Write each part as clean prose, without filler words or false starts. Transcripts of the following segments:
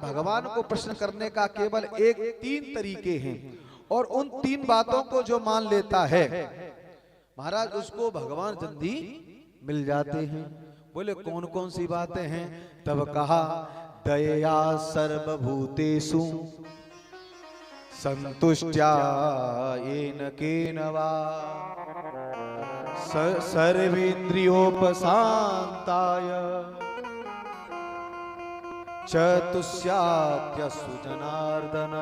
भगवान को प्रश्न करने का केवल एक 3 तरीके हैं, और उन 3 बातों को जो मान लेता है महाराज उसको भगवान जल्दी मिल जाते हैं। बोले कौन कौन सी बातें हैं? तब कहा दया सर्वभूतेषु संतुष्ट्या येन केन वा सर्वेन्द्रियोपशान्ताय चतुष्यात्यसु जनार्दन।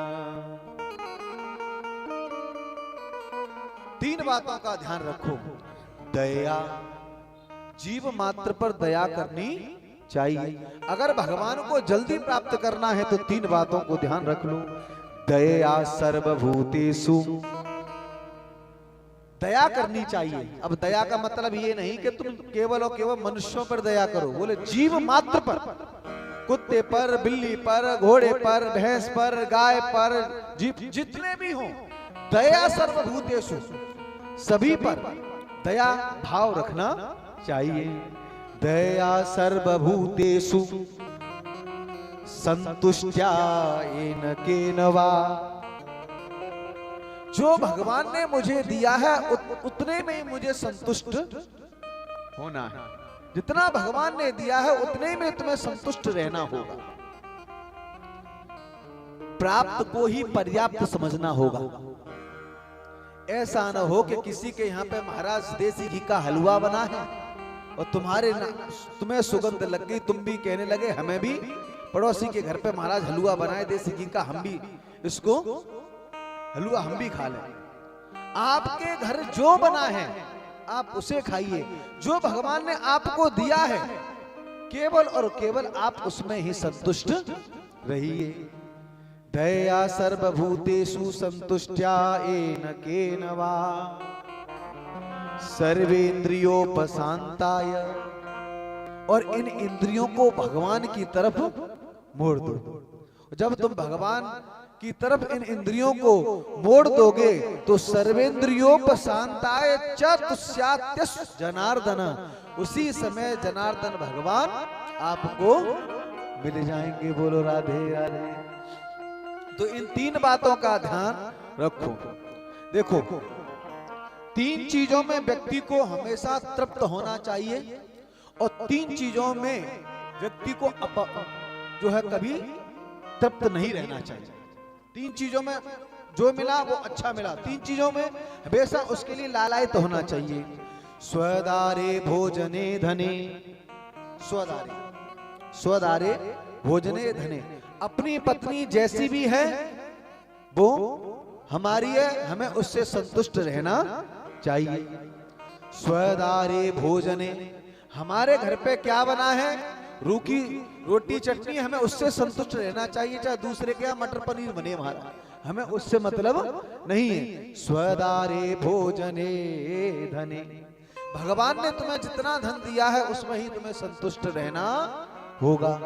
3 बातों का ध्यान रखो। दया, जीव मात्र पर दया करनी चाहिए। अगर भगवान को जल्दी प्राप्त करना है तो 3 बातों को ध्यान रख लो। दया सर्वभूतेषु, दया करनी चाहिए। अब दया का मतलब ये नहीं कि तुम केवल और केवल मनुष्यों पर दया करो, बोले जीव मात्र पर, कुत्ते पर, बिल्ली पर, घोड़े पर, भैंस पर, गाय पर, जितने भी हों, दया सर्वभूतेषु, सभी पर दया भाव रखना चाहिए। दया सर्वभूतेषु संतुष्ट्या येन केन वा, जो भगवान ने मुझे दिया है उतने में ही मुझे संतुष्ट होना है। जितना भगवान ने दिया है उतने में तुम्हें संतुष्ट रहना होगा। प्राप्त को ही पर्याप्त समझना होगा। ऐसा न हो कि किसी के यहाँ पे महाराज देसी घी का हलवा बना है और तुम्हें सुगंध लग गई, तुम भी कहने लगे हमें भी पड़ोसी के घर पे महाराज हलवा बनाए देसी घी का, हम भी इसको हलवा हम भी खा लें। आपके घर जो बना है आप उसे खाइए। जो भगवान ने आपको दिया है केवल और केवल आप उसमें ही संतुष्ट रहिए। दया सर्वभूतेषु संतुष्ट्या येन केन वा सर्वेन्द्रियोपशान्ताय, और इन इंद्रियों को भगवान की तरफ मोड़ दो। जब तुम भगवान की तरफ इन इंद्रियों को मोड़ दोगे तो सर्वेन्द्रियोपशान्ताय चतुष्यात्यसु जनार्दन, उसी समय जनार्दन भगवान आपको मिल जाएंगे। बोलो राधे राधे। तो इन 3 बातों का ध्यान रखो। देखो 3 चीजों में व्यक्ति को हमेशा तृप्त होना चाहिए, और 3 चीजों में व्यक्ति को जो है कभी तृप्त नहीं रहना चाहिए। 3 चीजों में जो मिला वो अच्छा मिला, 3 चीजों में हमेशा उसके लिए लालायित होना चाहिए। स्वदारे भोजने धने, स्वदारे भोजने धने, अपनी पत्नी जैसी भी है वो हमारी है, हमें उससे संतुष्ट रहना चाहिए। स्वदारे भोजने, हमारे घर पे क्या बना है, रूखी रोटी चटनी, हमें उससे संतुष्ट रहना चाहिए। चाहे दूसरे के यहाँ मटर पनीर बने हमारा, हमें उससे मतलब नहीं है। स्वदारे भोजने धने, भगवान ने तुम्हें जितना धन दिया है उसमें ही तुम्हें संतुष्ट रहना होगा।